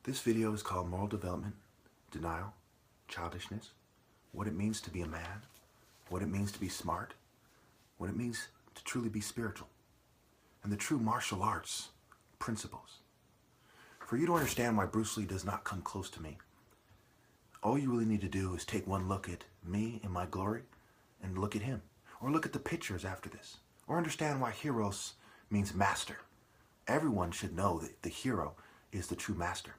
This video is called Moral Development, Denial, Childishness, what it means to be a man, what it means to be smart, what it means to truly be spiritual, and the true martial arts principles. For you to understand why Bruce Lee does not come close to me, all you really need to do is take one look at me in my glory and look at him. Or look at the pictures after this. Or understand why heroes means master. Everyone should know that the hero is the true master.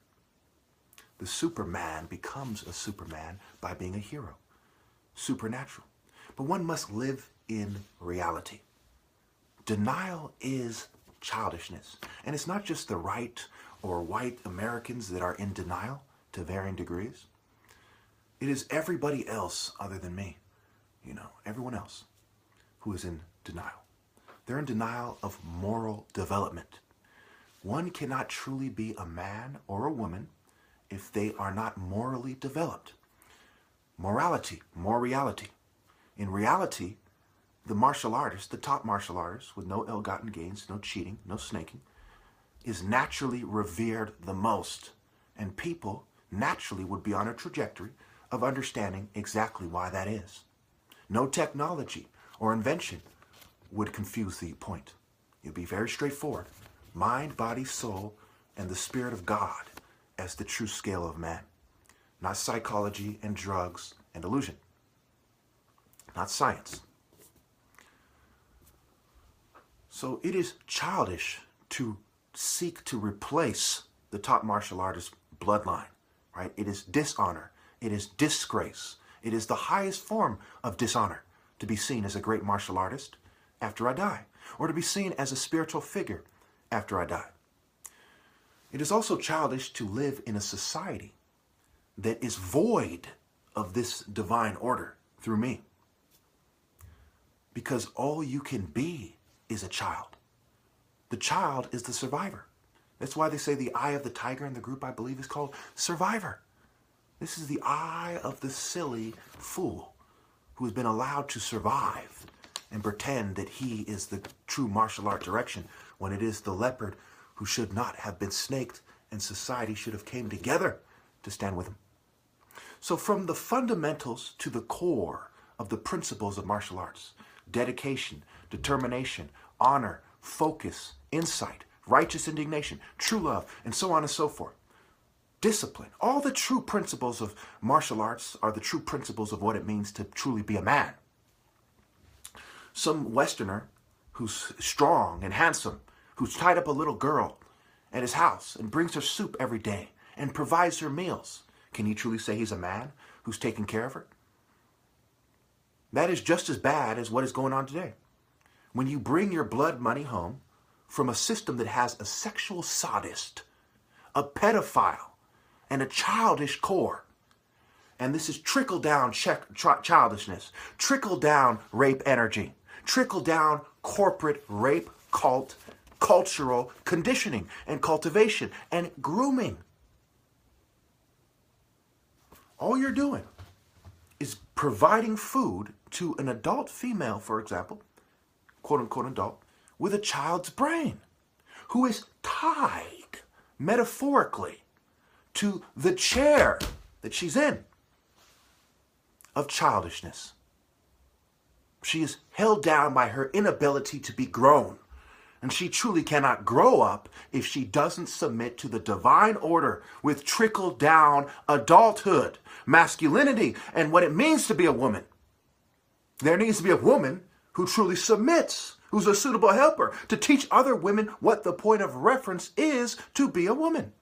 The Superman becomes a Superman by being a hero. Supernatural. But one must live in reality. Denial is childishness. And it's not just the right or white Americans that are in denial to varying degrees. It is everybody else other than me. Everyone else who is in denial. They're in denial of moral development. One cannot truly be a man or a woman if they are not morally developed. Morality, more reality. In reality, the martial artist, the top martial artist, with no ill-gotten gains, no cheating, no snaking, is naturally revered the most. And people naturally would be on a trajectory of understanding exactly why that is. No technology or invention would confuse the point. It would be very straightforward. Mind, body, soul, and the Spirit of God as the true scale of man. Not psychology and drugs and illusion. Not science. So it is childish to seek to replace the top martial artist's bloodline, right? It is dishonor. It is disgrace. It is the highest form of dishonor to be seen as a great martial artist after I die, or to be seen as a spiritual figure after I die. It is also childish to live in a society that is void of this divine order through me. Because all you can be is a child. The child is the survivor. That's why they say the eye of the tiger in the group, I believe, is called survivor. This is the eye of the silly fool who has been allowed to survive and pretend that he is the true martial art direction when it is the leopard who should not have been snaked and society should have came together to stand with him. So from the fundamentals to the core of the principles of martial arts, dedication, determination, honor, focus, insight, righteous indignation, true love, and so on and so forth. Discipline. All the true principles of martial arts are the true principles of what it means to truly be a man. Some Westerner who's strong and handsome, who's tied up a little girl at his house and brings her soup every day and provides her meals, can he truly say he's a man who's taking care of her? That is just as bad as what is going on today. When you bring your blood money home from a system that has a sexual sadist, a pedophile, and a childish core. And this is trickle-down childishness, trickle-down rape energy, trickle-down corporate rape cult, cultural conditioning and cultivation and grooming. All you're doing is providing food to an adult female, for example, quote-unquote adult, with a child's brain, who is tied, metaphorically, to the chair that she's in of childishness. She is held down by her inability to be grown. And she truly cannot grow up if she doesn't submit to the divine order with trickle-down adulthood, masculinity, and what it means to be a woman. There needs to be a woman who truly submits, who's a suitable helper to teach other women what the point of reference is to be a woman.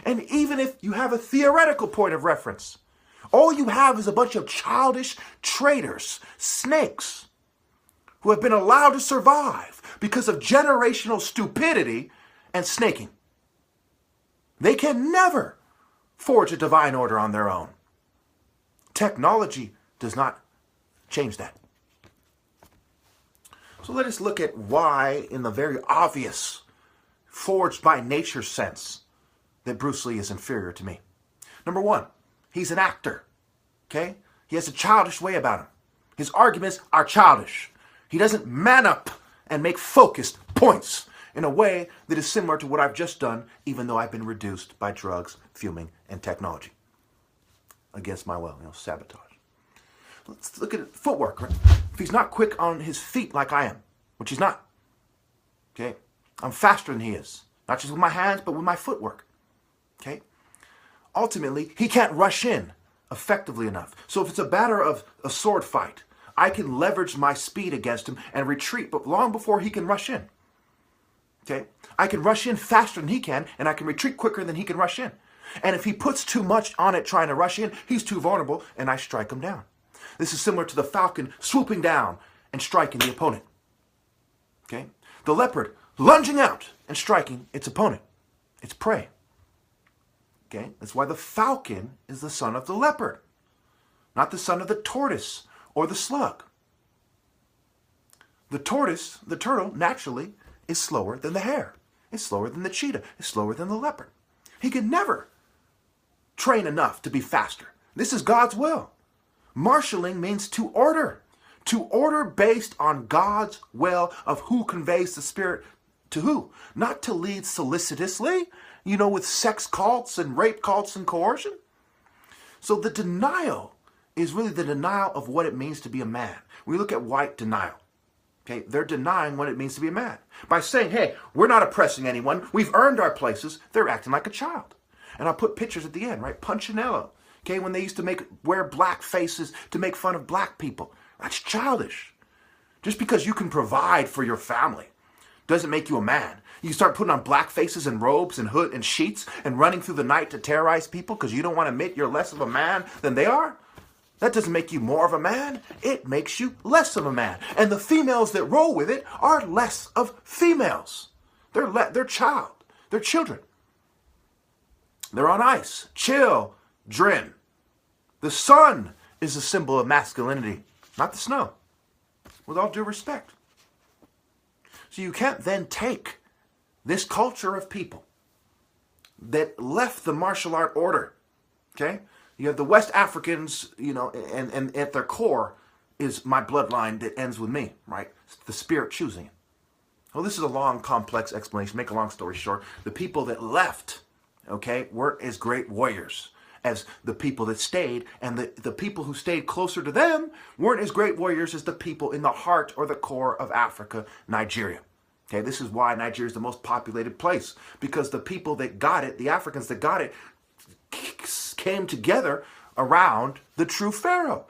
And even if you have a theoretical point of reference, all you have is a bunch of childish traitors, snakes, who have been allowed to survive because of generational stupidity and snaking. They can never forge a divine order on their own. Technology does not change that. So let us look at why, in the very obvious, forged by nature sense, that Bruce Lee is inferior to me. Number one, he's an actor, okay? He has a childish way about him. His arguments are childish. He doesn't man up and make focused points in a way that is similar to what I've just done, even though I've been reduced by drugs, fuming, and technology. Against my will, sabotage. Let's look at footwork, right? If he's not quick on his feet like I am, which he's not, okay? I'm faster than he is. Not just with my hands, but with my footwork, okay? Ultimately, he can't rush in effectively enough. So if it's a matter of a sword fight, I can leverage my speed against him and retreat, but long before he can rush in, okay? I can rush in faster than he can, and I can retreat quicker than he can rush in. And if he puts too much on it trying to rush in, he's too vulnerable, and I strike him down. This is similar to the falcon swooping down and striking the opponent. Okay? The leopard lunging out and striking its opponent, its prey. Okay? That's why the falcon is the son of the leopard, not the son of the tortoise or the slug. The tortoise, the turtle, naturally is slower than the hare. It's slower than the cheetah. It's slower than the leopard. He can never train enough to be faster. This is God's will. Marshalling means to order based on God's will of who conveys the Spirit to who. Not to lead solicitously, with sex cults and rape cults and coercion. So the denial is really the denial of what it means to be a man. We look at white denial. Okay, they're denying what it means to be a man. By saying, hey, we're not oppressing anyone, we've earned our places, they're acting like a child. And I'll put pictures at the end, right? Punchinello. Okay, when they used to wear black faces to make fun of black people. That's childish. Just because you can provide for your family doesn't make you a man. You start putting on black faces and robes and hood and sheets and running through the night to terrorize people because you don't want to admit you're less of a man than they are. That doesn't make you more of a man. It makes you less of a man. And the females that roll with it are less of females. They're child. They're children. They're on ice. Children. The sun is a symbol of masculinity, not the snow, with all due respect. So you can't then take this culture of people that left the martial art order, okay? You have the West Africans, and at their core is my bloodline that ends with me, right? The spirit choosing it. Well, this is a long, complex explanation. Make a long story short. The people that left, okay, weren't as great warriors as the people that stayed, and the people who stayed closer to them weren't as great warriors as the people in the heart or the core of Africa, Nigeria. Okay, this is why Nigeria is the most populated place, because the people that got it, the Africans that got it, came together around the true pharaoh.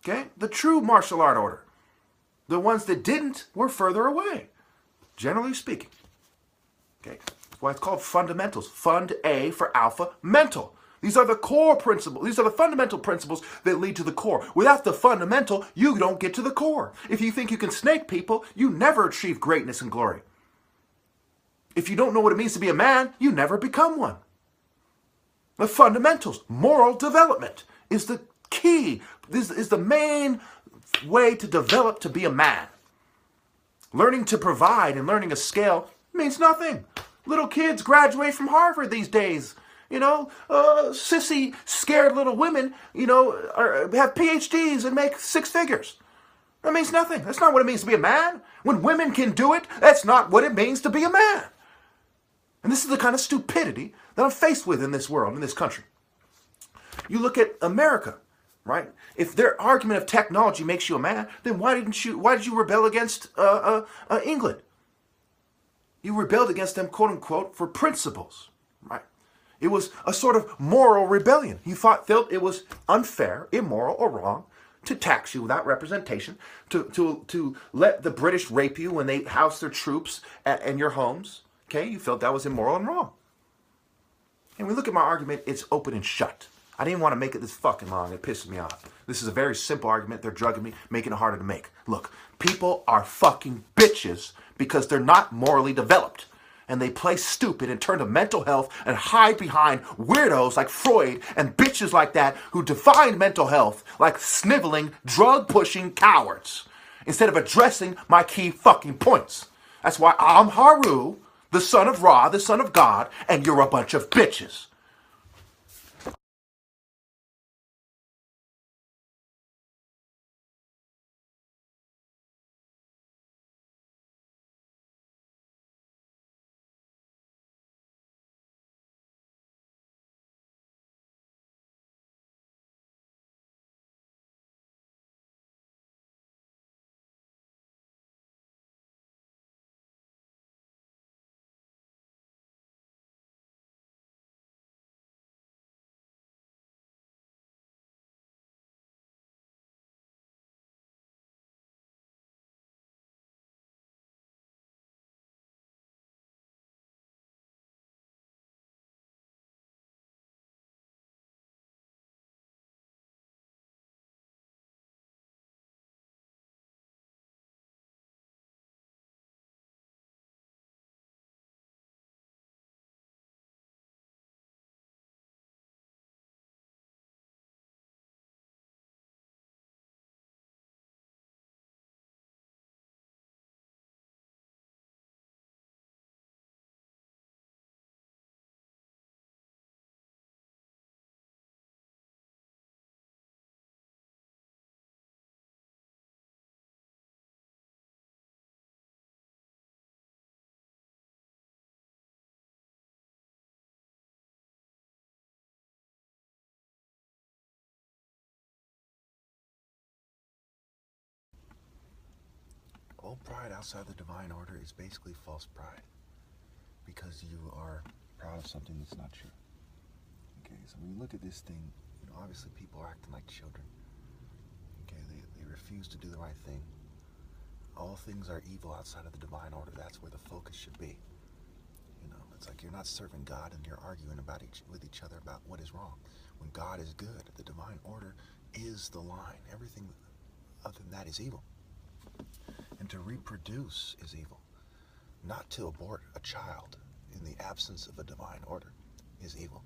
Okay, the true martial art order. The ones that didn't were further away, generally speaking. Okay, that's why it's called fundamentals. Fund A for alpha mental. These are the core principles. These are the fundamental principles that lead to the core. Without the fundamental, you don't get to the core. If you think you can snake people, you never achieve greatness and glory. If you don't know what it means to be a man, you never become one. The fundamentals, moral development, is the key. This is the main way to develop to be a man. Learning to provide and learning a scale means nothing. Little kids graduate from Harvard these days. Sissy, scared little women, have PhDs and make six figures. That means nothing. That's not what it means to be a man. When women can do it, that's not what it means to be a man. And this is the kind of stupidity that I'm faced with in this world, in this country. You look at America, right? If their argument of technology makes you a man, then why did you rebel against England? You rebelled against them, quote unquote, for principles, right? It was a sort of moral rebellion. You felt it was unfair, immoral, or wrong to tax you without representation, to let the British rape you when they house their troops in your homes. Okay, you felt that was immoral and wrong. And we look at my argument, it's open and shut. I didn't want to make it this fucking long. It pisses me off. This is a very simple argument. They're drugging me, making it harder to make. Look, people are fucking bitches because they're not morally developed. And they play stupid and turn to mental health and hide behind weirdos like Freud and bitches like that who define mental health like sniveling, drug-pushing cowards instead of addressing my key fucking points. That's why I'm Haru, the son of Ra, the son of God, and you're a bunch of bitches. all pride outside the divine order is basically false pride, because you are proud of something that's not true. Okay, so when you look at this thing, obviously people are acting like children. Okay, they refuse to do the right thing. All things are evil outside of the divine order. That's where the focus should be. It's like you're not serving God and you're arguing with each other about what is wrong. When God is good, the divine order is the line. Everything other than that is evil. And to reproduce is evil. Not to abort a child in the absence of a divine order is evil.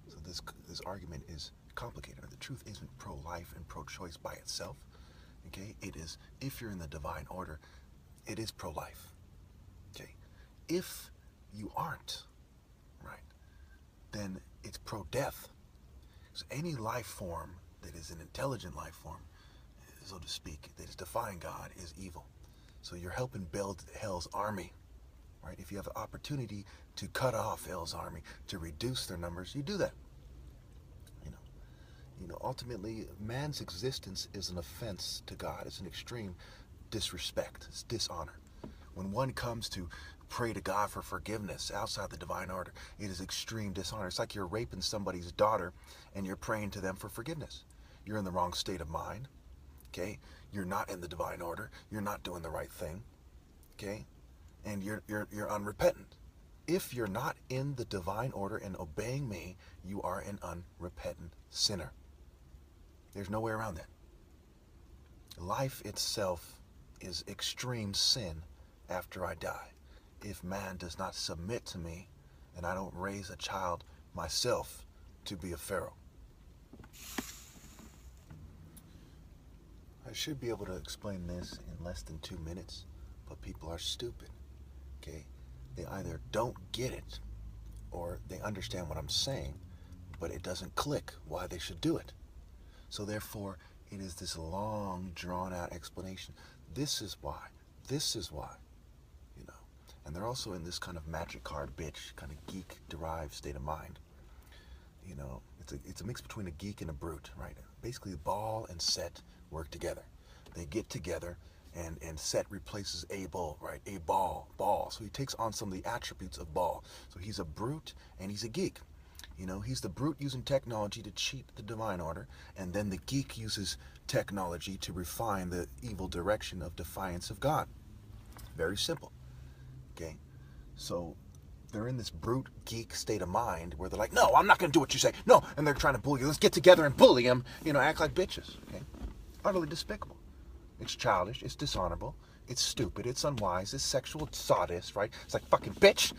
So this argument is complicated. The truth isn't pro-life and pro-choice by itself. Okay, it is, if you're in the divine order, it is pro-life. Okay, if you aren't, right, then it's pro-death. So any life form that is an intelligent life form, so to speak, that is defying God is evil. So you're helping build hell's army, right? If you have an opportunity to cut off hell's army, to reduce their numbers, you do that. Ultimately, man's existence is an offense to God. It's an extreme disrespect. It's dishonor. When one comes to pray to God for forgiveness outside the divine order, it is extreme dishonor. It's like you're raping somebody's daughter and you're praying to them for forgiveness. You're in the wrong state of mind. Okay? You're not in the divine order. You're not doing the right thing. Okay? And you're unrepentant. If you're not in the divine order and obeying me, you are an unrepentant sinner. There's no way around that. Life itself is extreme sin after I die. If man does not submit to me and I don't raise a child myself to be a pharaoh. I should be able to explain this in less than 2 minutes, but people are stupid. Okay? They either don't get it or they understand what I'm saying, but it doesn't click why they should do it. So therefore, it is this long, drawn-out explanation. This is why. This is why. And they're also in this kind of magic card bitch, kind of geek-derived state of mind. It's a mix between a geek and a brute, right? Basically, ball and Set work together. They get together, and Set replaces a bull, right? A ball. So he takes on some of the attributes of ball. So he's a brute, and he's a geek. He's the brute using technology to cheat the divine order, and then the geek uses technology to refine the evil direction of defiance of God. Very simple. Okay? So they're in this brute geek state of mind where they're like, no, I'm not going to do what you say. No. And they're trying to bully you. Let's get together and bully him. Act like bitches. Okay? Utterly despicable. It's childish. It's dishonorable. It's stupid. It's unwise. It's sexual. It's sadist, right? It's like, fucking bitch.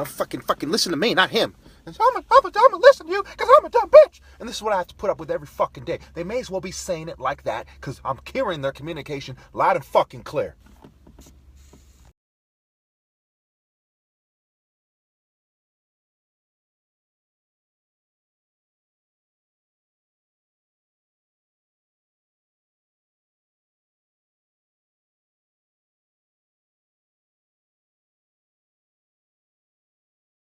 Fucking listen to me, not him. And so I'm gonna listen to you because I'm a dumb bitch. And this is what I have to put up with every fucking day. They may as well be saying it like that because I'm hearing their communication loud and fucking clear.